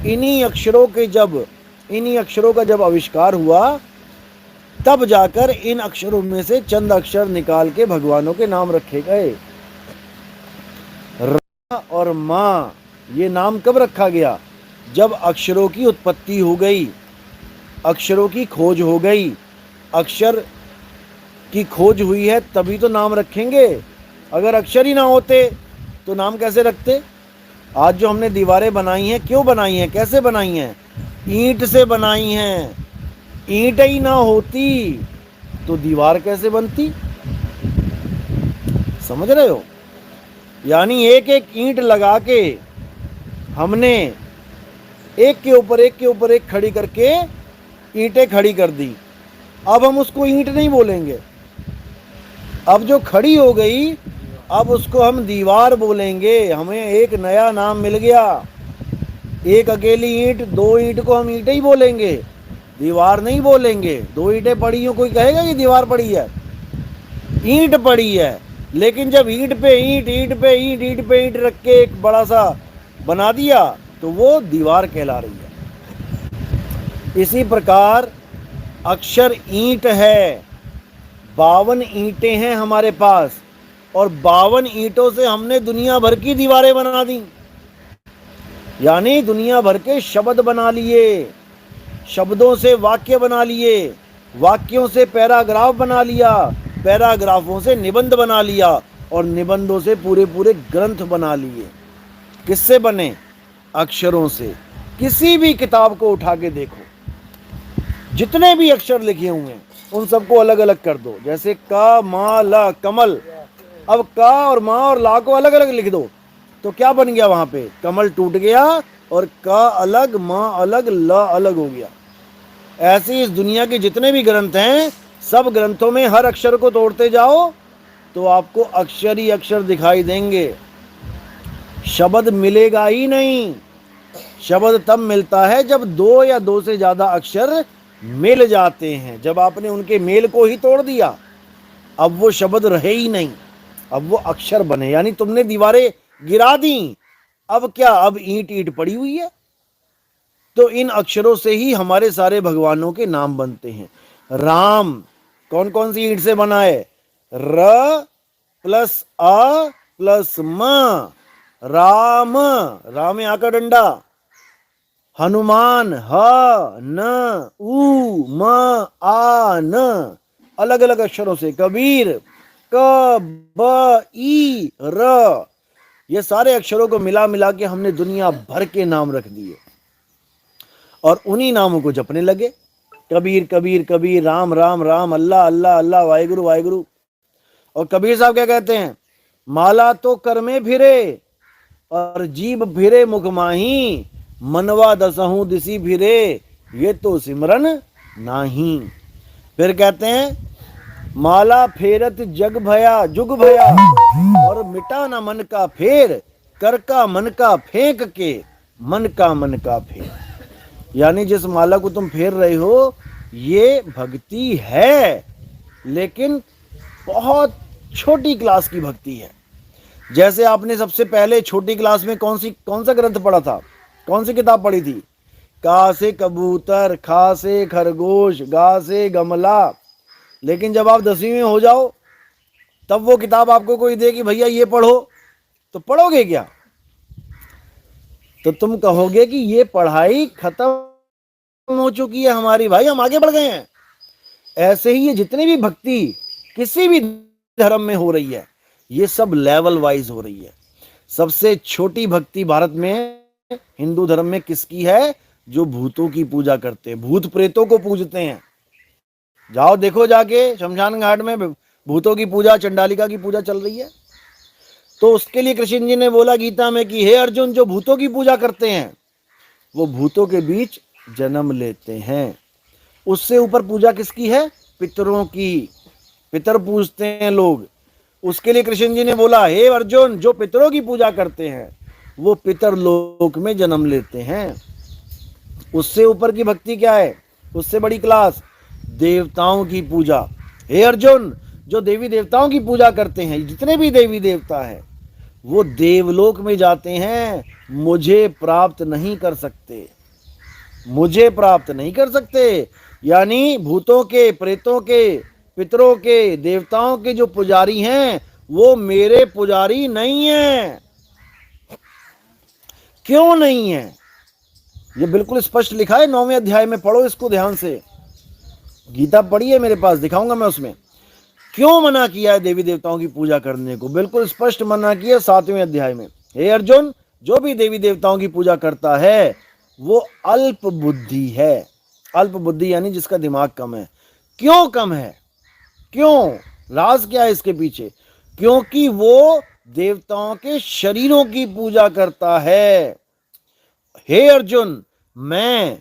इन्हीं अक्षरों का जब आविष्कार हुआ, तब जाकर इन अक्षरों में से चंद अक्षर निकाल के भगवानों के नाम रखे गए। र और माँ, ये नाम कब रखा गया? जब अक्षरों की उत्पत्ति हो गई, अक्षरों की खोज हो गई। अक्षर की खोज हुई है तभी तो नाम रखेंगे। अगर अक्षर ही ना होते तो नाम कैसे रखते? आज जो हमने दीवारें बनाई हैं, क्यों बनाई हैं, कैसे बनाई हैं? ईंट से बनाई हैं। ईंट ही ना होती तो दीवार कैसे बनती? समझ रहे हो? यानी एक एक ईंट लगा के हमने एक के ऊपर एक खड़ी करके ईंटें खड़ी कर दी। अब हम उसको ईंट नहीं बोलेंगे, अब जो खड़ी हो गई अब उसको हम दीवार बोलेंगे। हमें एक नया नाम मिल गया। एक अकेली ईंट, दो ईंट को हम ईंट ही बोलेंगे, दीवार नहीं बोलेंगे। दो ईंटें पड़ी हो, कोई कहेगा कि दीवार पड़ी है? ईंट पड़ी है। लेकिन जब ईंट पे ईंट, ईंट पे ईंट, ईंट पे ईंट रख के एक बड़ा सा बना दिया तो वो दीवार कहला रही है। इसी प्रकार अक्षर ईंट है। 52 ईंटें हैं हमारे पास, और 52 ईंटों से हमने दुनिया भर की दीवारें बना दी। यानी दुनिया भर के शब्द बना लिए, शब्दों से वाक्य बना लिए, वाक्यों से पैराग्राफ बना लिया, पैराग्राफों से निबंध बना लिया, और निबंधों से पूरे पूरे ग्रंथ बना लिए। किससे बने? अक्षरों से। किसी भी किताब को उठा के देखो, जितने भी अक्षर लिखे हुए हैं उन सबको अलग अलग कर दो। जैसे क, मा, ला, कमल। अब का और माँ और ला को अलग अलग लिख दो तो क्या बन गया? वहां पे कमल टूट गया और का अलग, माँ अलग, ला अलग हो गया। ऐसे इस दुनिया के जितने भी ग्रंथ हैं, सब ग्रंथों में हर अक्षर को तोड़ते जाओ तो आपको अक्षर ही अक्षर दिखाई देंगे। शब्द मिलेगा ही नहीं। शब्द तब मिलता है जब दो या दो से ज्यादा अक्षर मिल जाते हैं। जब आपने उनके मेल को ही तोड़ दिया, अब वो शब्द रहे ही नहीं, अब वो अक्षर बने। यानी तुमने दीवारें गिरा दी, अब क्या? अब ईंट ईंट पड़ी हुई है। तो इन अक्षरों से ही हमारे सारे भगवानों के नाम बनते हैं। राम कौन कौन सी ईंट से बना है? र प्लस आ प्लस म, राम। राम में आ का डंडा। हनुमान ह न उ म आ न, अलग अलग अक्षरों से। कबीर क ब ई र, ये सारे अक्षरों को मिला मिला के हमने दुनिया भर के नाम रख दिए और उन्हीं नामों को जपने लगे। कबीर कबीर कबीर, राम राम राम, अल्लाह अल्लाह अल्लाह, वाहिगुरु वाहिगुरु। और कबीर साहब क्या कहते हैं? माला तो कर में फिरे और जीभ फिरे मुख माही, मनवा दसहूं दिसी फिरे, ये तो सिमरन नाही। फिर कहते हैं माला फेरत जग भया जुग भया, और मिटा ना मन का फेर, कर का मन का फेंक के, मन का फेर। यानी जिस माला को तुम फेर रहे हो ये भक्ति है, लेकिन बहुत छोटी क्लास की भक्ति है। जैसे आपने सबसे पहले छोटी क्लास में कौन सा ग्रंथ पढ़ा था? कौन सी किताब पढ़ी थी? का से कबूतर, खा से खरगोश, गा से गमला। लेकिन जब आप 10वीं में हो जाओ तब वो किताब आपको कोई दे कि भैया ये पढ़ो, तो पढ़ोगे क्या? तो तुम कहोगे कि ये पढ़ाई खत्म हो चुकी है हमारी, भाई हम आगे बढ़ गए हैं। ऐसे ही ये जितनी भी भक्ति किसी भी धर्म में हो रही है, ये सब लेवल वाइज हो रही है। सबसे छोटी भक्ति भारत में हिंदू धर्म में किसकी है? जो भूतों की पूजा करते हैं, भूत प्रेतों को पूजते हैं। जाओ देखो जाके शमशान घाट में भूतों की पूजा, चंडालिका की पूजा चल रही है। तो उसके लिए कृष्ण जी ने बोला गीता में कि हे अर्जुन, जो भूतों की पूजा करते हैं वो भूतों के बीच जन्म लेते हैं। उससे ऊपर पूजा किसकी है? पितरों की। पितर पूजते हैं लोग। उसके लिए कृष्ण जी ने बोला हे अर्जुन, जो पितरों की पूजा करते हैं वो पितर लोक में जन्म लेते हैं। उससे ऊपर की भक्ति क्या है? उससे बड़ी क्लास देवताओं की पूजा। हे अर्जुन, जो देवी देवताओं की पूजा करते हैं, जितने भी देवी देवता हैं वो देवलोक में जाते हैं, मुझे प्राप्त नहीं कर सकते, मुझे प्राप्त नहीं कर सकते। यानी भूतों के, प्रेतों के, पितरों के, देवताओं के जो पुजारी हैं वो मेरे पुजारी नहीं हैं। क्यों नहीं है? ये बिल्कुल स्पष्ट लिखा है 9वें अध्याय में, पढ़ो इसको ध्यान से। गीता पढ़ी है मेरे पास, दिखाऊंगा मैं उसमें क्यों मना किया है देवी देवताओं की पूजा करने को। बिल्कुल स्पष्ट मना किया 7वें अध्याय में। हे अर्जुन, जो भी देवी देवताओं की पूजा करता है वो अल्प बुद्धि है। अल्प बुद्धि यानी जिसका दिमाग कम है। क्यों कम है? क्यों? राज क्या है इसके पीछे? क्योंकि वो देवताओं के शरीरों की पूजा करता है। हे अर्जुन, मैं,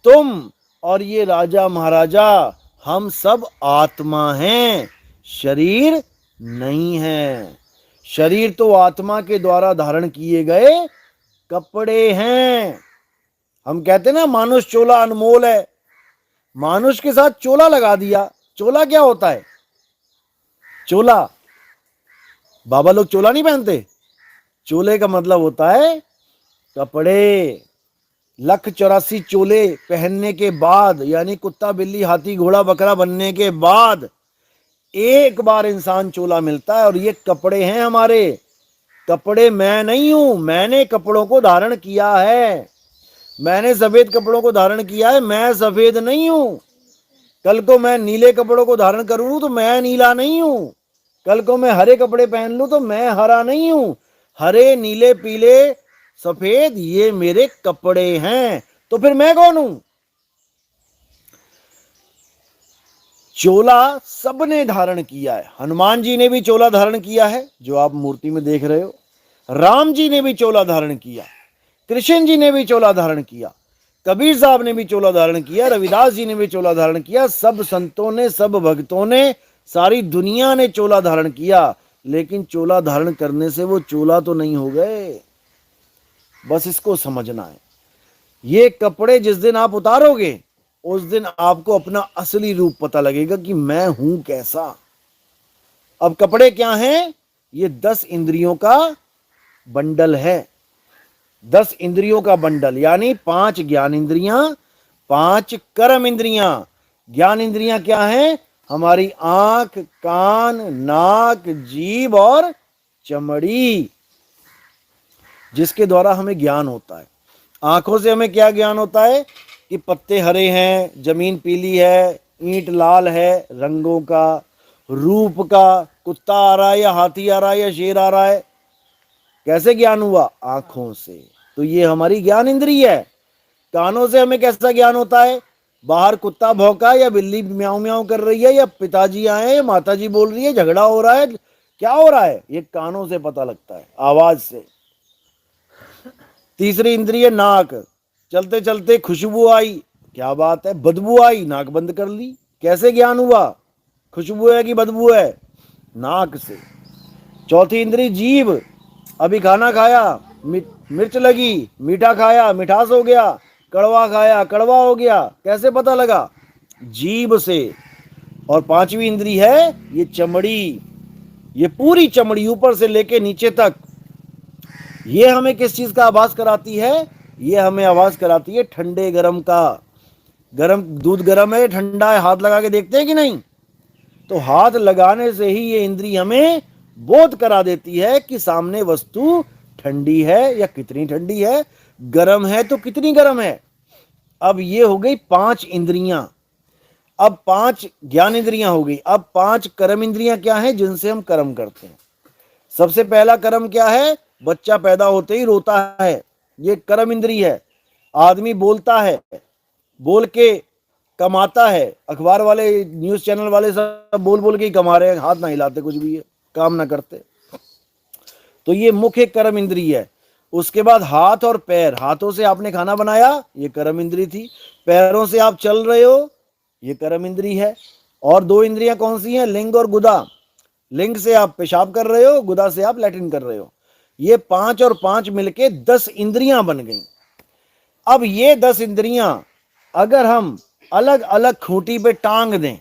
तुम और ये राजा महाराजा, हम सब आत्मा हैं, शरीर नहीं है। शरीर तो आत्मा के द्वारा धारण किए गए कपड़े हैं। हम कहते हैं ना मानुष चोला अनमोल है। मानुष के साथ चोला लगा दिया। चोला क्या होता है? चोला, बाबा लोग चोला नहीं पहनते। चोले का मतलब होता है कपड़े। 1,84 चोले पहनने के बाद, यानी कुत्ता बिल्ली हाथी घोड़ा बकरा बनने के बाद एक बार इंसान चोला मिलता है, और ये कपड़े हैं हमारे। कपड़े मैं नहीं हूं, मैंने कपड़ों को धारण किया है। मैंने सफेद कपड़ों को धारण किया है, मैं सफेद नहीं हूं। कल को मैं नीले कपड़ों को धारण करूं तो मैं नीला नहीं हूं। कल को मैं हरे कपड़े पहन लूं तो मैं हरा नहीं हूं। हरे, नीले, पीले, सफेद, ये मेरे कपड़े हैं। तो फिर मैं कौन हूं? चोला सबने धारण किया है। हनुमान जी ने भी चोला धारण किया है, जो आप मूर्ति में देख रहे हो। राम जी ने भी चोला धारण किया, कृष्ण जी ने भी चोला धारण किया, कबीर साहब ने भी चोला धारण किया, रविदास जी ने भी चोला धारण किया। सब संतों ने, सब भक्तों ने, सारी दुनिया ने चोला धारण किया। लेकिन चोला धारण करने से वो चोला तो नहीं हो गए। बस इसको समझना है। ये कपड़े जिस दिन आप उतारोगे उस दिन आपको अपना असली रूप पता लगेगा कि मैं हूं कैसा। अब कपड़े क्या हैं? ये 10 इंद्रियों का बंडल है। 10 इंद्रियों का बंडल, यानी 5 ज्ञान इंद्रियां, 5 कर्म इंद्रियां। ज्ञान इंद्रियां क्या हैं? हमारी आंख, कान, नाक, जीभ और चमड़ी, जिसके द्वारा हमें ज्ञान होता है। आंखों से हमें क्या ज्ञान होता है? कि पत्ते हरे हैं, जमीन पीली है, ईंट लाल है, रंगों का, रूप का, कुत्ता आ रहा है या हाथी आ रहा है या शेर आ रहा है। कैसे ज्ञान हुआ? आंखों से। तो ये हमारी ज्ञान इंद्रिय है। कानों से हमें कैसा ज्ञान होता है? बाहर कुत्ता भौंका या बिल्ली म्याऊं म्याऊं कर रही है या पिताजी आए या माताजी बोल रही है, झगड़ा हो रहा है, क्या हो रहा है, ये कानों से पता लगता है, आवाज से। तीसरी इंद्रिय नाक, चलते चलते खुशबू आई, क्या बात है, बदबू आई, नाक बंद कर ली। कैसे ज्ञान हुआ? खुशबू है कि बदबू है? नाक से। चौथी इंद्री जीभ, अभी खाना खाया, मिर्च लगी, मीठा खाया, मिठास हो गया, कड़वा खाया, कड़वा हो गया, कैसे पता लगा? जीभ से। और पांचवी इंद्री है ये चमड़ी। ये पूरी चमड़ी ऊपर से लेके नीचे तक, ये हमें किस चीज का आभास कराती है? ये हमें आभास कराती है ठंडे गरम का। गरम दूध गरम है, ठंडा है, हाथ लगा के देखते हैं कि नहीं? तो हाथ लगाने से ही ये इंद्री हमें बोध करा देती है कि सामने वस्तु ठंडी है या कितनी ठंडी है, गरम है तो कितनी गरम है। अब ये हो गई 5 इंद्रियां। अब 5 ज्ञान इंद्रियां हो गई। अब 5 कर्म इंद्रियां क्या है जिनसे हम कर्म करते हैं? सबसे पहला कर्म क्या है? बच्चा पैदा होते ही रोता है, ये कर्म इंद्रिय है। आदमी बोलता है, बोल के कमाता है। अखबार वाले, न्यूज चैनल वाले सब बोल बोल के ही कमा रहे हैं, हाथ ना हिलाते, कुछ भी है, काम ना करते। तो ये मुख्य कर्म इंद्रिय है। उसके बाद हाथ और पैर, हाथों से आपने खाना बनाया, ये कर्म इंद्री थी। पैरों से आप चल रहे हो, ये कर्म इंद्री है। और 2 इंद्रियां कौन सी हैं? लिंग और गुदा। लिंग से आप पेशाब कर रहे हो, गुदा से आप लैट्रिन कर रहे हो। ये 5 और 5 मिलके 10 इंद्रियां बन गई। अब ये 10 इंद्रियां अगर हम अलग अलग खूंटी पे टांग दें,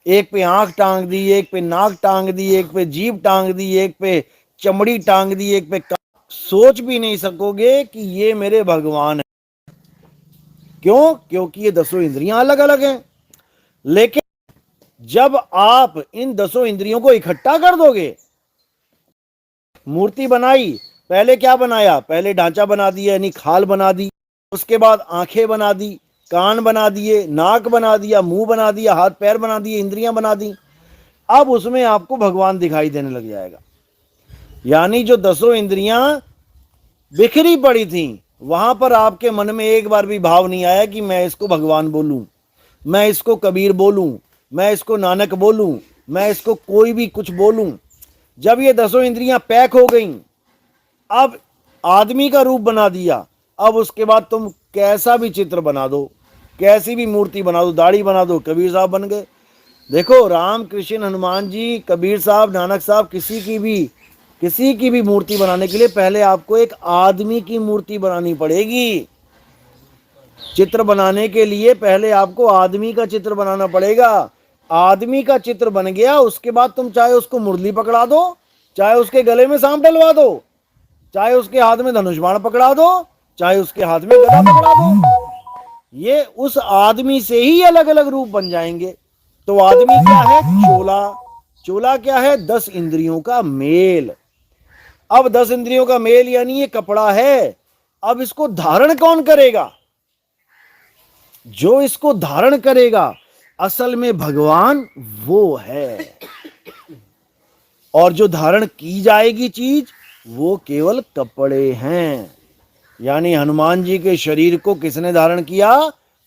एक पे आंख टांग दी, एक पे नाक टांग दी, एक पे जीभ टांग दी, एक पे चमड़ी टांग दी एक पे, सोच भी नहीं सकोगे कि ये मेरे भगवान है। क्यों? क्योंकि ये 10 इंद्रियां अलग अलग हैं। लेकिन जब आप इन 10 इंद्रियों को इकट्ठा कर दोगे, मूर्ति बनाई, पहले क्या बनाया? पहले ढांचा बना दिया, यानी खाल बना दी, उसके बाद आंखें बना दी, कान बना दिए, नाक बना दिया, मुंह बना दिया, हाथ पैर बना दिए, इंद्रियां बना दी। अब उसमें आपको भगवान दिखाई देने लग जाएगा। यानी जो 10 इंद्रियां बिखरी पड़ी थी, वहां पर आपके मन में एक बार भी भाव नहीं आया कि मैं इसको भगवान बोलूं, मैं इसको कबीर बोलूं, मैं इसको नानक बोलूं, मैं इसको कोई भी कुछ बोलूं। जब ये 10 इंद्रियां पैक हो गईं, अब आदमी का रूप बना दिया, अब उसके बाद तुम कैसा भी चित्र बना दो, कैसी भी मूर्ति बना दो, दाढ़ी बना दो, कबीर साहब बन गए। देखो, राम कृष्ण हनुमान जी, कबीर साहब, नानक साहब, किसी की भी मूर्ति बनाने के लिए पहले आपको एक आदमी की मूर्ति बनानी पड़ेगी। चित्र बनाने के लिए पहले आपको आदमी का चित्र बनाना पड़ेगा। आदमी का चित्र बन गया, उसके बाद तुम चाहे उसको मुरली पकड़ा दो, चाहे उसके गले में सांप डलवा दो, चाहे उसके हाथ में धनुष बाण पकड़ा दो, चाहे उसके हाथ में गदा पकड़ा दो, ये उस आदमी से ही अलग अलग रूप बन जाएंगे। तो आदमी क्या है? चोला। चोला क्या है? 10 इंद्रियों का मेल। अब 10 इंद्रियों का मेल यानी ये कपड़ा है। अब इसको धारण कौन करेगा? जो इसको धारण करेगा असल में भगवान वो है, और जो धारण की जाएगी चीज वो केवल कपड़े हैं। यानी हनुमान जी के शरीर को किसने धारण किया?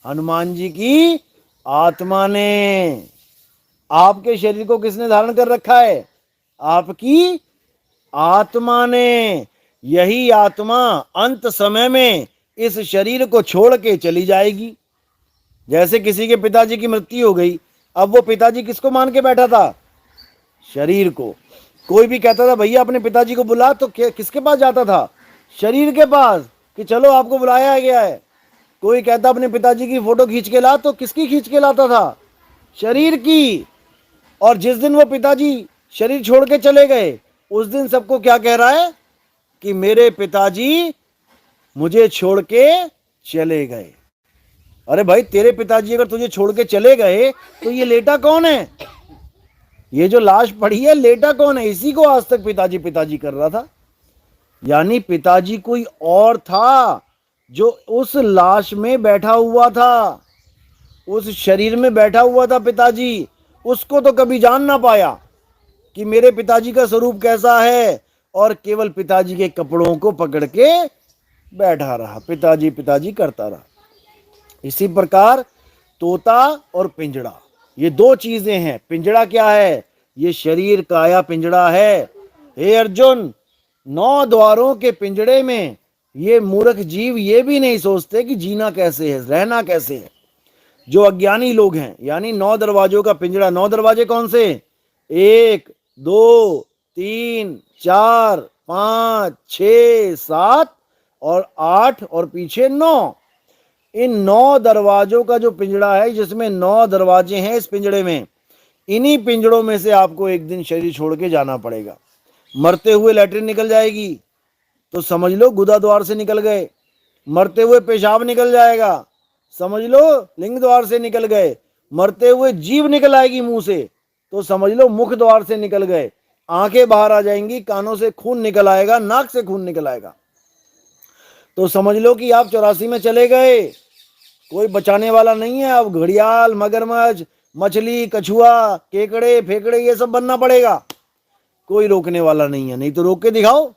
हनुमान जी की आत्मा ने। आपके शरीर को किसने धारण कर रखा है? आपकी आत्मा ने। यही आत्मा अंत समय में इस शरीर को छोड़ के चली जाएगी। जैसे किसी के पिताजी की मृत्यु हो गई, अब वो पिताजी किसको मान के बैठा था? शरीर को। कोई भी कहता था भैया अपने पिताजी को बुला, तो किसके पास जाता था? शरीर के पास, कि चलो आपको बुलाया गया है। कोई कहता अपने पिताजी की फोटो खींच के ला, तो किसकी खींच के लाता था? शरीर की। और जिस दिन वो पिताजी शरीर छोड़ के चले गए, उस दिन सबको क्या कह रहा है? कि मेरे पिताजी मुझे छोड़ के चले गए। अरे भाई, तेरे पिताजी अगर तुझे छोड़ के चले गए तो ये लेटा कौन है? ये जो लाश पड़ी है, लेटा कौन है? इसी को आज तक पिताजी पिताजी कर रहा था। यानी पिताजी कोई और था जो उस लाश में बैठा हुआ था, उस शरीर में बैठा हुआ था पिताजी। उसको तो कभी जान ना पाया कि मेरे पिताजी का स्वरूप कैसा है, और केवल पिताजी के कपड़ों को पकड़ के बैठा रहा, पिताजी पिताजी करता रहा। इसी प्रकार तोता और पिंजड़ा, ये 2 चीजें हैं। पिंजड़ा क्या है? ये शरीर काया पिंजड़ा है। हे अर्जुन, 9 द्वारों के पिंजड़े में ये मूर्ख जीव ये भी नहीं सोचते कि जीना कैसे है, रहना कैसे है। जो अज्ञानी लोग हैं, यानी 9 दरवाजों का पिंजड़ा। 9 दरवाजे कौन से? 1 2 3 4 5 6 7 और 8 और पीछे 9। इन 9 दरवाजों का जो पिंजड़ा है, जिसमें 9 दरवाजे हैं इस पिंजड़े में, इन्हीं पिंजड़ों में से आपको एक दिन शरीर छोड़ के जाना पड़ेगा। मरते हुए लैट्रिन निकल जाएगी तो समझ लो गुदा द्वार से निकल गए। मरते हुए पेशाब निकल जाएगा, समझ लो लिंग द्वार से निकल गए। मरते हुए जीभ निकल आएगी मुंह से, तो समझ लो मुख द्वार से निकल गए। आंखें बाहर आ जाएंगी, कानों से खून निकल आएगा, नाक से खून निकल आएगा, तो समझ लो कि आप 84 में चले गए। कोई बचाने वाला नहीं है। अब घड़ियाल, मगरमच्छ, मछली, कछुआ, केकड़े, फेकड़े, ये सब बनना पड़ेगा। कोई रोकने वाला नहीं है। नहीं तो रोक के दिखाओ,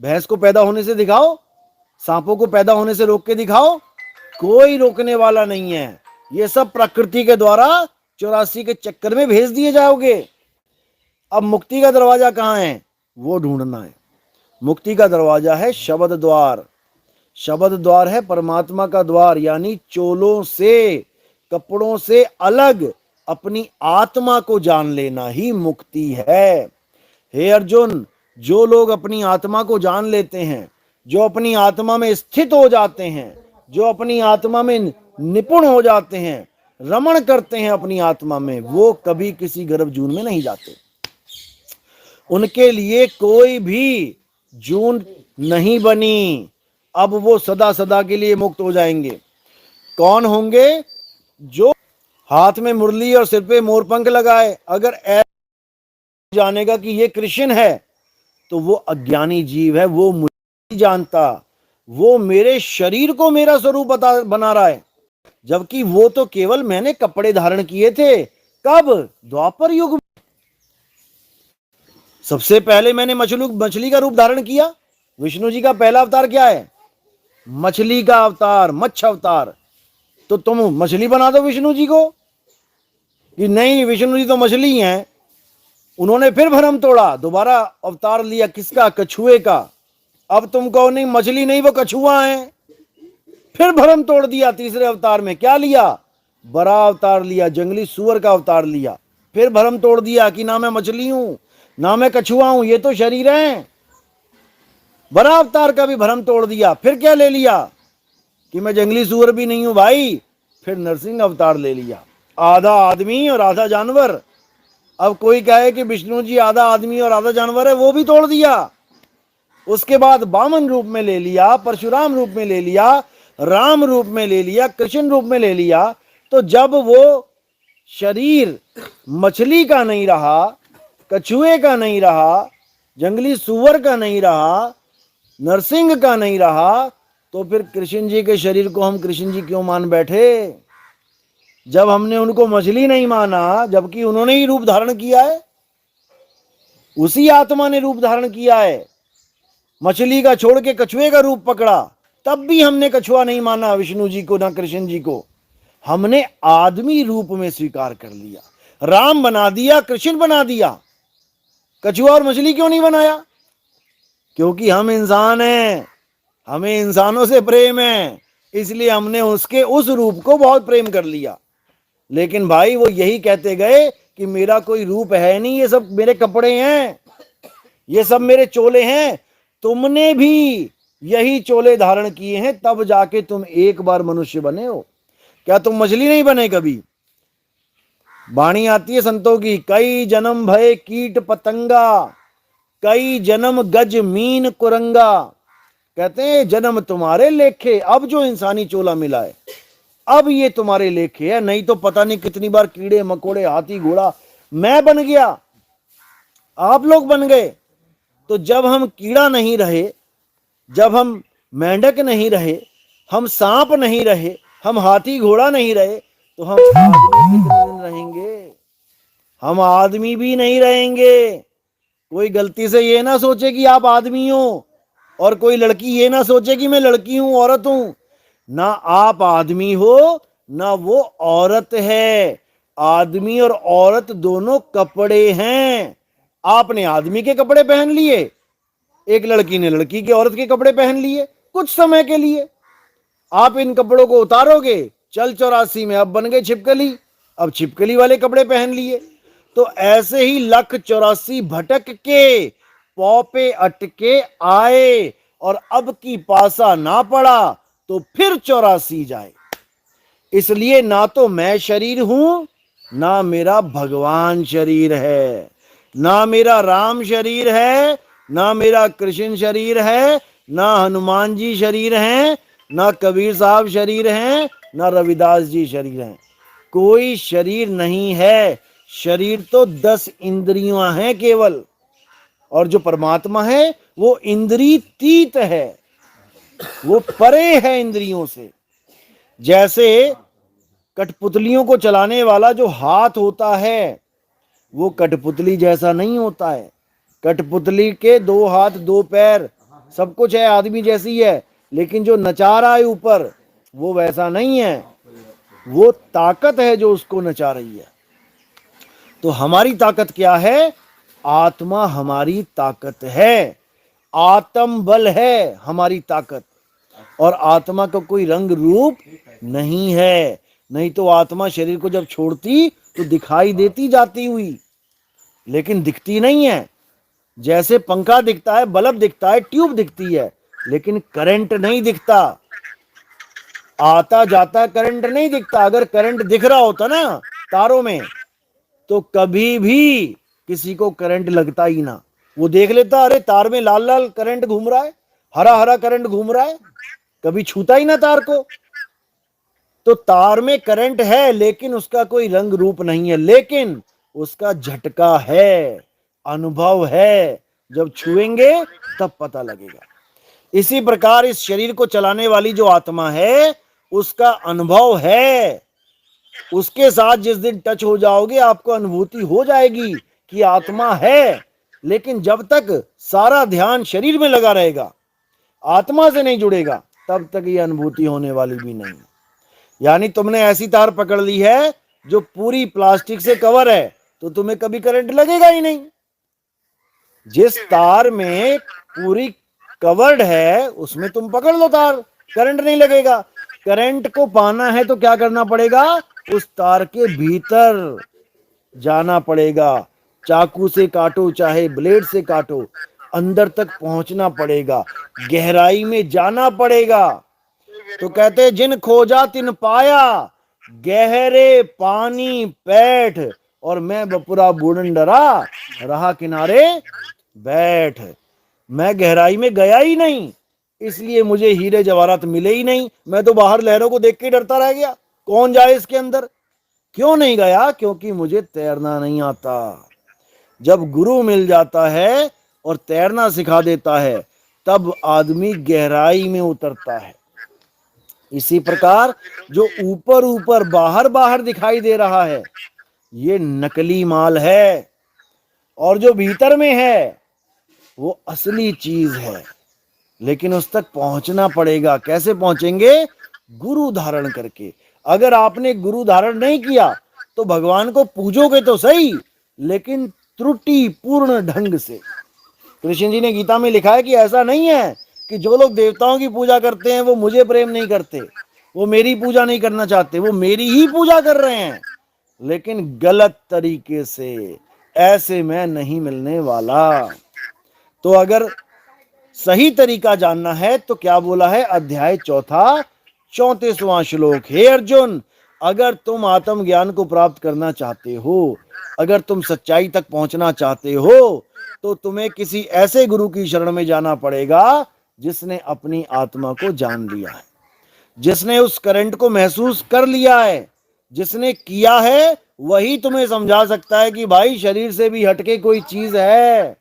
भैंस को पैदा होने से दिखाओ, सांपों को पैदा होने से रोक के दिखाओ, कोई रोकने वाला नहीं है। ये सब प्रकृति के द्वारा 84 के चक्कर में भेज दिए जाओगे। अब मुक्ति का दरवाजा कहाँ है? वो ढूंढना है। मुक्ति का दरवाजा है शब्द द्वार। शब्द द्वार है परमात्मा का द्वार, यानी चोलों से, कपड़ों से अलग अपनी आत्मा को जान लेना ही मुक्ति है। हे अर्जुन, जो लोग अपनी आत्मा को जान लेते हैं, जो अपनी आत्मा में स्थित हो जाते हैं, जो अपनी आत्मा में निपुण हो जाते हैं, रमण करते हैं अपनी आत्मा में, वो कभी किसी गर्भ जून में नहीं जाते। उनके लिए कोई भी जून नहीं बनी। अब वो सदा सदा के लिए मुक्त हो जाएंगे। कौन होंगे? जो हाथ में मुरली और सिर पे मोरपंख लगाए। अगर ऐसा जानेगा कि ये कृष्ण है तो वो अज्ञानी जीव है, वो मुझे नहीं जानता, वो मेरे शरीर को मेरा स्वरूप बना रहा है। जबकि वो तो केवल मैंने कपड़े धारण किए थे। कब? द्वापर युग में। सबसे पहले मैंने मछली का रूप धारण किया। विष्णु जी का पहला अवतार क्या है? मछली का अवतार, मत्स्य अवतार। तो तुम मछली बना दो विष्णु जी को कि नहीं, विष्णु जी तो मछली हैं। उन्होंने फिर भ्रम तोड़ा, दोबारा अवतार लिया किसका? कछुए का। अब तुम कहो नहीं मछली नहीं, वो कछुआ है। फिर भ्रम तोड़ दिया। तीसरे अवतार में क्या लिया? बड़ा अवतार लिया, जंगली सुअर का अवतार लिया। फिर भ्रम तोड़ दिया कि ना मैं मछली हूं ना मैं कछुआ हूं, ये तो शरीर है। बड़ा अवतार का भी भ्रम तोड़ दिया। फिर क्या ले लिया? कि मैं जंगली सुअर भी नहीं हूं भाई। फिर नरसिंह अवतार ले लिया, आधा आदमी और आधा जानवर। अब कोई कहे कि विष्णु जी आधा आदमी और आधा जानवर है, वो भी तोड़ दिया। उसके बाद वामन रूप में ले लिया, परशुराम रूप में ले लिया, राम रूप में ले लिया, कृष्ण रूप में ले लिया। तो जब वो शरीर मछली का नहीं रहा, कछुए का नहीं रहा, जंगली सुअर का नहीं रहा, नरसिंह का नहीं रहा, तो फिर कृष्ण जी के शरीर को हम कृष्ण जी क्यों मान बैठे? जब हमने उनको मछली नहीं माना, जबकि उन्होंने ही रूप धारण किया है, उसी आत्मा ने रूप धारण किया है। मछली का छोड़ के कछुए का रूप पकड़ा, तब भी हमने कछुआ नहीं माना विष्णु जी को ना कृष्ण जी को। हमने आदमी रूप में स्वीकार कर लिया, राम बना दिया, कृष्ण बना दिया। कछुआ और मछली क्यों नहीं बनाया? क्योंकि हम इंसान हैं, हमें इंसानों से प्रेम है, इसलिए हमने उसके उस रूप को बहुत प्रेम कर लिया। लेकिन भाई वो यही कहते गए कि मेरा कोई रूप है नहीं, ये सब मेरे कपड़े हैं, ये सब मेरे चोले हैं। तुमने भी यही चोले धारण किए हैं, तब जाके तुम एक बार मनुष्य बने हो। क्या तुम मछली नहीं बने कभी? वाणी आती है संतों की, कई जन्म भय कीट पतंगा, कई जन्म गज मीन कुरंगा। कहते हैं जन्म तुम्हारे लेखे, अब जो इंसानी चोला मिला है अब ये तुम्हारे लेखे है, नहीं तो पता नहीं कितनी बार कीड़े मकोड़े हाथी घोड़ा मैं बन गया, आप लोग बन गए। तो जब हम कीड़ा नहीं रहे, जब हम मेंढक नहीं रहे, हम सांप नहीं रहे, हम हाथी घोड़ा नहीं रहे, तो हम आदमी कितने दिन रहेंगे? हम आदमी भी नहीं रहेंगे। कोई गलती से ये ना सोचे कि आप आदमी हो, और कोई लड़की ये ना सोचे कि मैं लड़की हूं, औरत हूं। ना आप आदमी हो ना वो औरत है। आदमी और औरत दोनों कपड़े हैं। आपने आदमी के कपड़े पहन लिए, एक लड़की ने लड़की के औरत के कपड़े पहन लिए कुछ समय के लिए। आप इन कपड़ों को उतारोगे, चल 84 में अब बन गए छिपकली, अब छिपकली वाले कपड़े पहन लिए। तो ऐसे ही लख 84 भटक के पौ पे अटके आए, और अब की पासा ना पड़ा तो फिर 84 जाए। इसलिए ना तो मैं शरीर हूं, ना मेरा भगवान शरीर है, ना मेरा राम शरीर है, ना मेरा कृष्ण शरीर है, ना हनुमान जी शरीर हैं, ना कबीर साहब शरीर हैं, ना रविदास जी शरीर हैं। कोई शरीर नहीं है। शरीर तो 10 इंद्रियां हैं केवल, और जो परमात्मा है वो इंद्रियतीत है, वो परे है इंद्रियों से। जैसे कठपुतलियों को चलाने वाला जो हाथ होता है वो कठपुतली जैसा नहीं होता है। कठपुतली के 2 हाथ 2 पैर सब कुछ है, आदमी जैसी है, लेकिन जो नचा रहा है ऊपर वो वैसा नहीं है। वो ताकत है जो उसको नचा रही है। तो हमारी ताकत क्या है? आत्मा हमारी ताकत है, आत्म बल है हमारी ताकत। और आत्मा का कोई रंग रूप नहीं है। नहीं तो आत्मा शरीर को जब छोड़ती तो दिखाई देती जाती हुई, लेकिन दिखती नहीं है। जैसे पंखा दिखता है, बल्ब दिखता है, ट्यूब दिखती है, लेकिन करंट नहीं दिखता। आता जाता करंट नहीं दिखता। अगर करंट दिख रहा होता ना तारों में, तो कभी भी किसी को करंट लगता ही ना। वो देख लेता, अरे तार में लाल लाल करंट घूम रहा है, हरा हरा करंट घूम रहा है, कभी छूता ही ना तार को। तो तार में करंट है लेकिन उसका कोई रंग रूप नहीं है, लेकिन उसका झटका है, अनुभव है, जब छुएंगे तब पता लगेगा। इसी प्रकार इस शरीर को चलाने वाली जो आत्मा है उसका अनुभव है, उसके साथ जिस दिन टच हो जाओगे आपको अनुभूति हो जाएगी कि आत्मा है। लेकिन जब तक सारा ध्यान शरीर में लगा रहेगा, आत्मा से नहीं जुड़ेगा, तब तक ये अनुभूति होने वाली भी नहीं। यानी तुमने ऐसी तार पकड़ ली है जो पूरी प्लास्टिक से कवर है, तो तुम्हें कभी करंट लगेगा ही नहीं। जिस तार में पूरी कवर्ड है उसमें तुम पकड़ लो तार, करंट नहीं लगेगा। करंट को पाना है तो क्या करना पड़ेगा, उस तार के भीतर जाना पड़ेगा। चाकू से काटो चाहे ब्लेड से काटो, अंदर तक पहुंचना पड़ेगा, गहराई में जाना पड़ेगा। तो कहते हैं जिन खोजा तिन पाया, गहरे पानी पैठ, और मैं बपुरा बूढ़न डरा, रहा किनारे बैठ। मैं गहराई में गया ही नहीं, इसलिए मुझे हीरे जवाहरात मिले ही नहीं। मैं तो बाहर लहरों को देख के डरता रह गया, कौन जाए इसके अंदर। क्यों नहीं गया, क्योंकि मुझे तैरना नहीं आता। जब गुरु मिल जाता है और तैरना सिखा देता है तब आदमी गहराई में उतरता है। इसी प्रकार जो ऊपर ऊपर बाहर बाहर दिखाई दे रहा है ये नकली माल है, और जो भीतर में है वो असली चीज है। लेकिन उस तक पहुंचना पड़ेगा। कैसे पहुंचेंगे, गुरु धारण करके। अगर आपने गुरु धारण नहीं किया तो भगवान को पूजोगे तो सही, लेकिन त्रुटि पूर्ण ढंग से। कृष्ण जी ने गीता में लिखा है कि ऐसा नहीं है कि जो लोग देवताओं की पूजा करते हैं वो मुझे प्रेम नहीं करते, वो मेरी पूजा नहीं करना चाहते, वो मेरी ही पूजा कर रहे हैं, लेकिन गलत तरीके से। ऐसे मैं नहीं मिलने वाला। तो अगर सही तरीका जानना है तो क्या बोला है, अध्याय 4 34वां श्लोक, हे अर्जुन, अगर तुम आत्मज्ञान को प्राप्त करना चाहते हो, अगर तुम सच्चाई तक पहुंचना चाहते हो, तो तुम्हें किसी ऐसे गुरु की शरण में जाना पड़ेगा जिसने अपनी आत्मा को जान लिया है, जिसने उस करंट को महसूस कर लिया है। जिसने किया है वही तुम्हें समझा सकता है कि भाई शरीर से भी हटके कोई चीज है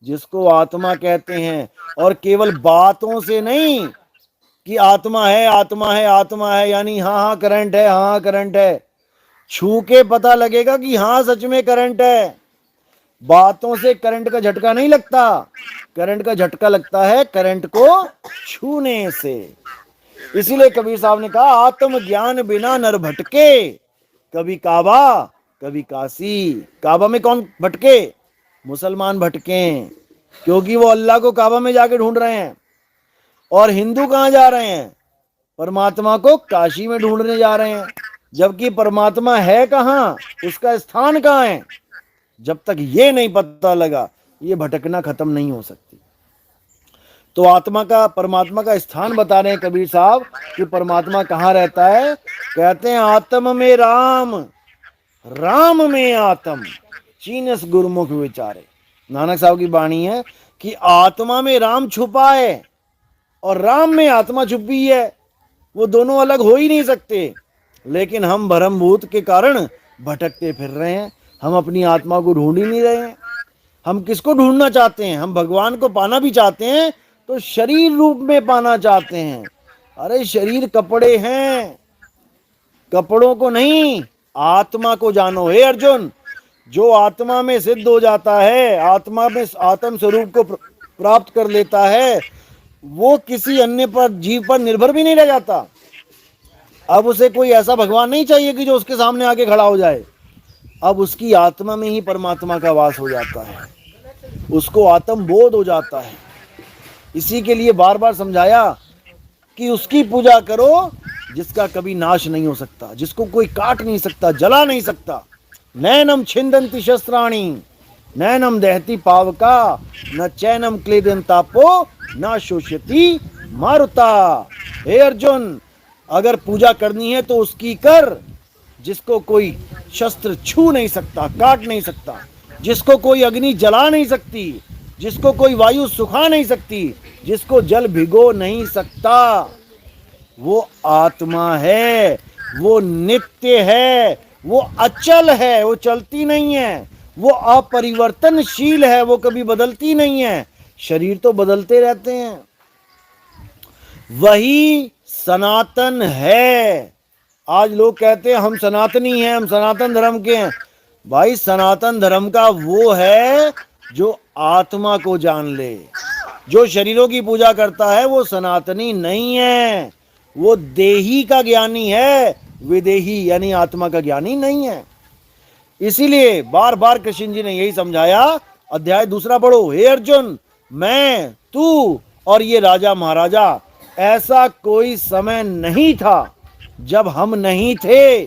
जिसको आत्मा कहते हैं। और केवल बातों से नहीं कि आत्मा है आत्मा है आत्मा है, यानी हाँ हाँ करंट है, हाँ हाँ करंट है। छू के पता लगेगा कि हाँ सच में करंट है। बातों से करंट का झटका नहीं लगता, करंट का झटका लगता है करंट को छूने से। इसीलिए कबीर साहब ने कहा, आत्म ज्ञान बिना नर भटके, कभी काबा कभी काशी। काबा में कौन भटके, मुसलमान भटके, क्योंकि वो अल्लाह को काबा में जाके ढूंढ रहे हैं। और हिंदू कहाँ जा रहे हैं, परमात्मा को काशी में ढूंढने जा रहे हैं, जबकि परमात्मा है कहाँ, उसका स्थान कहाँ है। जब तक ये नहीं पता लगा ये भटकना खत्म नहीं हो सकती। तो आत्मा का, परमात्मा का स्थान बता रहे हैं कबीर साहब कि परमात्मा कहाँ रहता है। कहते हैं आत्म में राम, राम में आत्म, चीनस गुरुमुख विचारे। नानक साहब की वाणी है कि आत्मा में राम छुपा है और राम में आत्मा छुपी है, वो दोनों अलग हो ही नहीं सकते। लेकिन हम भरमभूत के कारण भटकते फिर रहे हैं, हम अपनी आत्मा को ढूंढ ही नहीं रहे हैं। हम किसको ढूंढना चाहते हैं, हम भगवान को पाना भी चाहते हैं तो शरीर रूप में पाना चाहते हैं। अरे शरीर कपड़े हैं, कपड़ों को नहीं, आत्मा को जानो। हे अर्जुन, जो आत्मा में सिद्ध हो जाता है, आत्मा में आत्म स्वरूप को प्राप्त कर लेता है, वो किसी अन्य पर, जीव पर निर्भर भी नहीं रह जाता। अब उसे कोई ऐसा भगवान नहीं चाहिए कि जो उसके सामने आके खड़ा हो जाए। अब उसकी आत्मा में ही परमात्मा का वास हो जाता है, उसको आत्म बोध हो जाता है। इसी के लिए बार बार समझाया कि उसकी पूजा करो जिसका कभी नाश नहीं हो सकता, जिसको कोई काट नहीं सकता, जला नहीं सकता। नैनम छिंदंती शस्त्राणी, नैनम दहती पावका, न चैनम क्लेदंतापो, न शोष्यति मारुता। हे अर्जुन, अगर पूजा करनी है तो उसकी कर जिसको कोई शस्त्र छू नहीं सकता, काट नहीं सकता, जिसको कोई अग्नि जला नहीं सकती, जिसको कोई वायु सुखा नहीं सकती, जिसको जल भिगो नहीं सकता, वो आत्मा है। वो नित्य है, वो अचल है, वो चलती नहीं है, वो अपरिवर्तनशील है, वो कभी बदलती नहीं है। शरीर तो बदलते रहते हैं। वही सनातन है। आज लोग कहते हैं हम सनातनी हैं, हम सनातन धर्म के हैं। भाई सनातन धर्म का वो है जो आत्मा को जान ले। जो शरीरों की पूजा करता है वो सनातनी नहीं है, वो देही का ज्ञानी है, विदेही यानी आत्मा का ज्ञानी नहीं है। इसीलिए बार बार कृष्ण जी ने यही समझाया। अध्याय 2 पढ़ो। हे अर्जुन, मैं, तू और ये राजा महाराजा, ऐसा कोई समय नहीं था जब हम नहीं थे,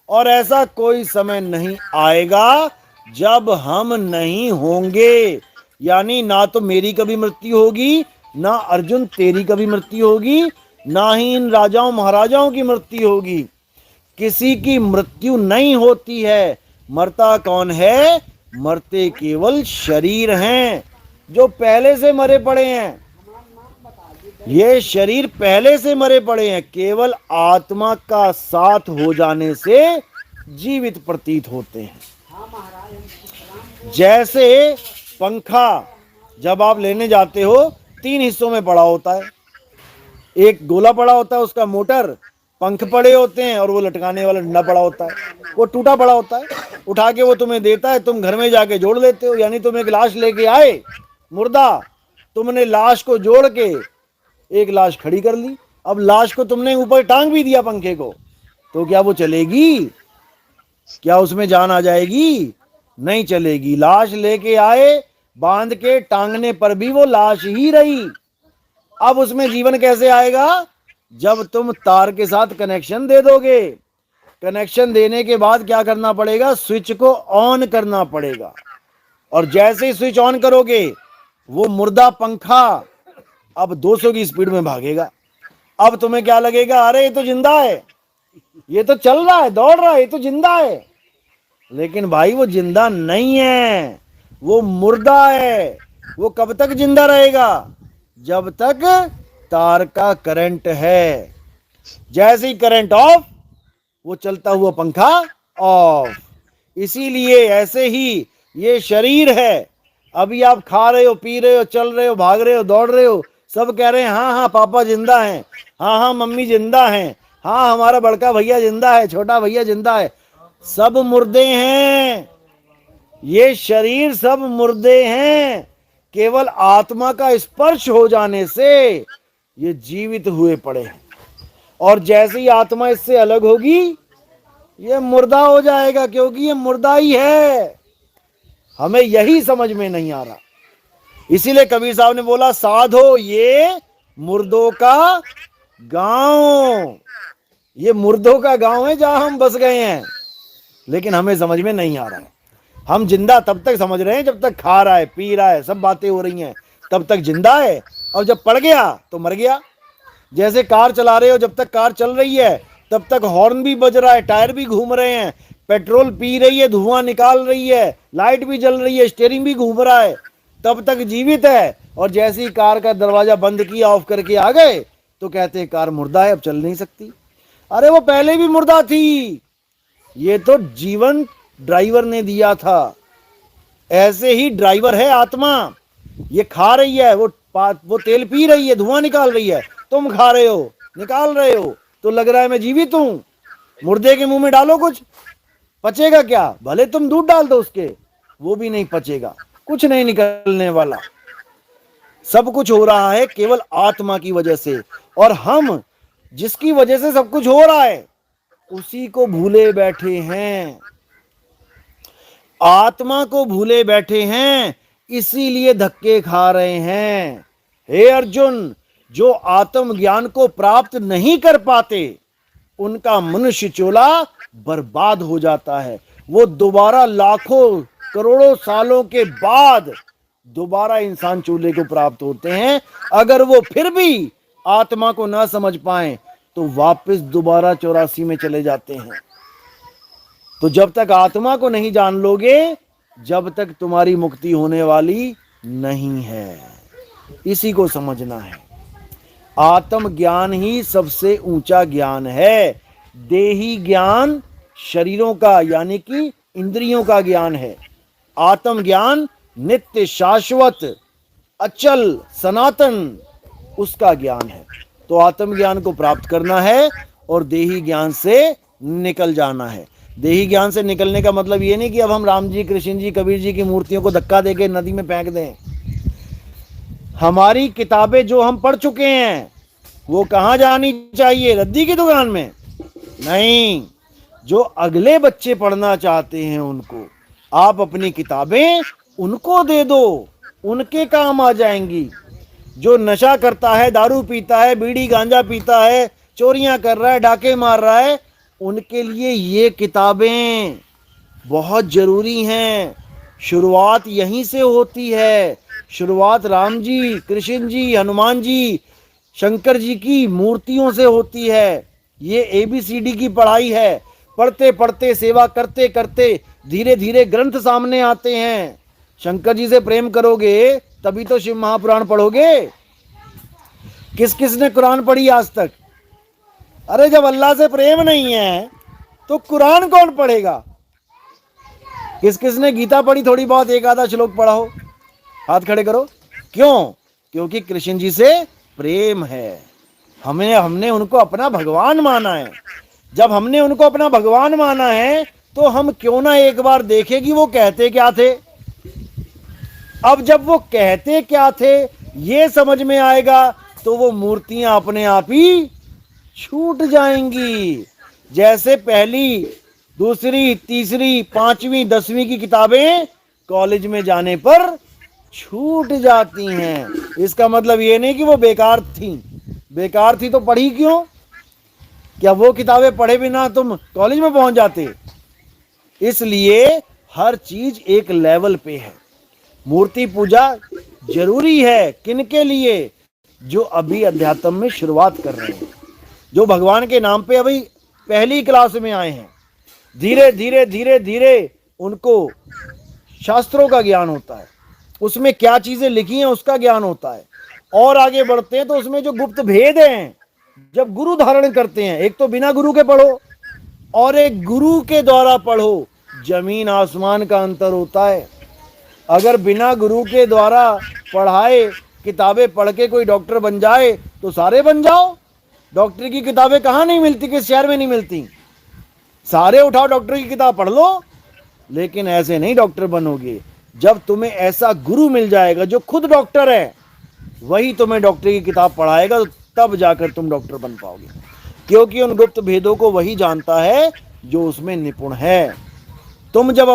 और ऐसा कोई समय नहीं आएगा जब हम नहीं होंगे। यानी ना तो मेरी कभी मृत्यु होगी, ना अर्जुन तेरी कभी मृत्यु होगी, ना ही इन राजाओं महाराजाओं की मृत्यु होगी। किसी की मृत्यु नहीं होती है। मरता कौन है? मरते केवल शरीर हैं, जो पहले से मरे पड़े हैं। ये शरीर पहले से मरे पड़े हैं, केवल आत्मा का साथ हो जाने से जीवित प्रतीत होते हैं। जैसे पंखा जब आप लेने जाते हो 3 हिस्सों में पड़ा होता है। एक गोला पड़ा होता है, उसका मोटर, पंख पड़े होते हैं, और वो लटकाने वाला डंडा पड़ा होता है। वो टूटा पड़ा होता है, उठा के वो तुम्हें देता है, तुम घर में जाके जोड़ लेते हो। यानी तुम एक लाश लेके आए, मुर्दा, तुमने लाश को जोड़ के एक लाश खड़ी कर ली। अब लाश को तुमने ऊपर टांग भी दिया पंखे को, तो क्या वो चलेगी? क्या उसमें जान आ जाएगी? नहीं चलेगी। लाश लेके आए, बांध के टांगने पर भी वो लाश ही रही। अब उसमें जीवन कैसे आएगा? जब तुम तार के साथ कनेक्शन दे दोगे। कनेक्शन देने के बाद क्या करना पड़ेगा? स्विच को ऑन करना पड़ेगा, और जैसे ही स्विच ऑन करोगे, वो मुर्दा पंखा अब 200 की स्पीड में भागेगा। अब तुम्हें क्या लगेगा? अरे ये तो जिंदा है, ये तो चल रहा है, दौड़ रहा है, ये तो जिंदा है। लेकिन भाई वो जिंदा नहीं है, वो मुर्दा है। वो कब तक जिंदा रहेगा? जब तक तार का करंट है। जैसे ही करंट ऑफ, वो चलता हुआ पंखा ऑफ। इसीलिए ऐसे ही ये शरीर है। अभी आप खा रहे हो, पी रहे हो, चल रहे हो, भाग रहे हो, दौड़ रहे हो, सब कह रहे हैं हाँ हाँ पापा जिंदा हैं, हाँ हाँ मम्मी जिंदा हैं, हाँ हमारा बड़का भैया जिंदा है, छोटा भैया जिंदा है। सब मुर्दे हैं। ये शरीर सब मुर्दे हैं। केवल आत्मा का स्पर्श हो जाने से ये जीवित हुए पड़े हैं, और जैसे ही आत्मा इससे अलग होगी, ये मुर्दा हो जाएगा, क्योंकि ये मुर्दा ही है। हमें यही समझ में नहीं आ रहा। इसीलिए कबीर साहब ने बोला, साधो ये मुर्दों का गांव। ये मुर्दों का गांव है जहां हम बस गए हैं, लेकिन हमें समझ में नहीं आ रहा है। हम जिंदा तब तक समझ रहे हैं जब तक खा रहा है, पी रहा है, सब बातें हो रही हैं, तब तक जिंदा है, और जब पड़ गया तो मर गया। जैसे कार चला रहे हो, जब तक कार चल रही है तब तक हॉर्न भी बज रहा है, टायर भी घूम रहे हैं, पेट्रोल पी रही है, धुआं निकाल रही है, लाइट भी जल रही है, स्टीयरिंग भी घूम रहा है, तब तक जीवित है। और जैसे ही कार का दरवाजा बंद किया, ऑफ करके आ गए, तो कहते हैं कार मुर्दा है, अब चल नहीं सकती। अरे वो पहले भी मुर्दा थी, ये तो जीवन ड्राइवर ने दिया था। ऐसे ही ड्राइवर है आत्मा। ये खा रही है, वो तेल पी रही है, धुआं निकाल रही है, तुम खा रहे हो, निकाल रहे हो, तो लग रहा है मैं जीवित हूं। मुर्दे के मुंह में डालो कुछ, पचेगा क्या? भले तुम दूध डाल दो उसके, वो भी नहीं पचेगा, कुछ नहीं निकलने वाला। सब कुछ हो रहा है केवल आत्मा की वजह से, और हम जिसकी वजह से सब कुछ हो रहा है उसी को भूले बैठे हैं। आत्मा को भूले बैठे हैं, इसीलिए धक्के खा रहे हैं। हे अर्जुन, जो आत्म ज्ञान को प्राप्त नहीं कर पाते, उनका मनुष्य चोला बर्बाद हो जाता है। वो दोबारा लाखों करोड़ों सालों के बाद दोबारा इंसान चूल्हे को प्राप्त होते हैं। अगर वो फिर भी आत्मा को ना समझ पाए तो वापस दोबारा 84 में चले जाते हैं। तो जब तक आत्मा को नहीं जान लोगे, जब तक तुम्हारी मुक्ति होने वाली नहीं है। इसी को समझना है। आत्मज्ञान ही सबसे ऊंचा ज्ञान है। देही ज्ञान शरीरों का यानी कि इंद्रियों का ज्ञान है। आत्मज्ञान नित्य शाश्वत अचल सनातन उसका ज्ञान है। तो आत्मज्ञान को प्राप्त करना है और देही ज्ञान से निकल जाना है। देही ज्ञान से निकलने का मतलब ये नहीं कि अब हम राम जी, कृष्ण जी, कबीर जी की मूर्तियों को धक्का देके नदी में फेंक दें। हमारी किताबें जो हम पढ़ चुके हैं वो कहाँ जानी चाहिए? रद्दी की दुकान में नहीं। जो अगले बच्चे पढ़ना चाहते हैं उनको आप अपनी किताबें उनको दे दो, उनके काम आ जाएंगी। जो नशा करता है, दारू पीता है, बीड़ी गांजा पीता है, चोरियां कर रहा है, डाके मार रहा है, उनके लिए ये किताबें बहुत जरूरी हैं। शुरुआत यहीं से होती है। शुरुआत राम जी, कृष्ण जी, हनुमान जी, शंकर जी की मूर्तियों से होती है। ये ABCD की पढ़ाई है। पढ़ते पढ़ते, सेवा करते करते धीरे धीरे ग्रंथ सामने आते हैं। शंकर जी से प्रेम करोगे तभी तो शिव महापुराण पढ़ोगे। किस किस ने कुरान पढ़ी आज तक? अरे जब अल्लाह से प्रेम नहीं है तो कुरान कौन पढ़ेगा? किस किस ने गीता पढ़ी? थोड़ी बहुत एक आधा श्लोक पढ़ा हो, हाथ खड़े करो। क्यों? क्योंकि कृष्ण जी से प्रेम है। हमने उनको अपना भगवान माना है। जब हमने उनको अपना भगवान माना है तो हम क्यों ना एक बार देखें कि वो कहते क्या थे। अब जब वो कहते क्या थे ये समझ में आएगा तो वो मूर्तियां अपने आप ही छूट जाएंगी। जैसे पहली, दूसरी, तीसरी, 5वीं, 10वीं की किताबें कॉलेज में जाने पर छूट जाती हैं। इसका मतलब ये नहीं कि वो बेकार थी। बेकार थी तो पढ़ी क्यों? क्या वो किताबें पढ़े बिना तुम कॉलेज में पहुंच जाते? इसलिए हर चीज एक लेवल पे है। मूर्ति पूजा जरूरी है किनके लिए? जो अभी अध्यात्म में शुरुआत कर रहे हैं, जो भगवान के नाम पे अभी पहली क्लास में आए हैं। धीरे धीरे धीरे धीरे उनको शास्त्रों का ज्ञान होता है, उसमें क्या चीजें लिखी हैं उसका ज्ञान होता है। और आगे बढ़ते हैं तो उसमें जो गुप्त भेद हैं, जब गुरु धारण करते हैं, एक तो बिना गुरु के पढ़ो और एक गुरु के द्वारा पढ़ो, जमीन आसमान का अंतर होता है। अगर बिना गुरु के द्वारा पढ़ाए किताबें पढ़ के कोई डॉक्टर बन जाए तो सारे बन जाओ। डॉक्टर की किताबें कहाँ नहीं मिलती? किस शहर में नहीं मिलती? सारे उठाओ डॉक्टर की किताब पढ़ लो। लेकिन ऐसे नहीं डॉक्टर बनोगे। जब तुम्हें ऐसा गुरु मिल जाएगा जो खुद डॉक्टर है, वही तुम्हें डॉक्टर की किताब पढ़ाएगा, तो तब जाकर तुम डॉक्टर बन पाओगे। क्योंकि उन गुप्त भेदों को वही जानता है जो उसमें निपुण है। तुम जब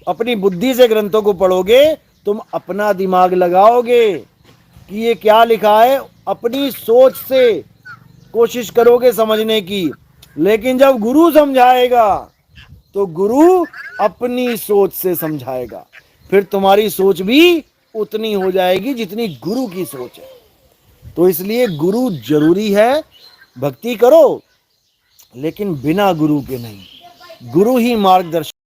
अपनी बुद्धि से ग्रंथों को पढ़ोगे, तुम अपना दिमाग लगाओगे कि ये क्या लिखा है, अपनी सोच से कोशिश करोगे समझने की। लेकिन जब गुरु समझाएगा तो गुरु अपनी सोच से समझाएगा, फिर तुम्हारी सोच भी उतनी हो जाएगी जितनी गुरु की सोच है। तो इसलिए गुरु जरूरी है। भक्ति करो लेकिन बिना गुरु के नहीं। गुरु ही मार्गदर्शन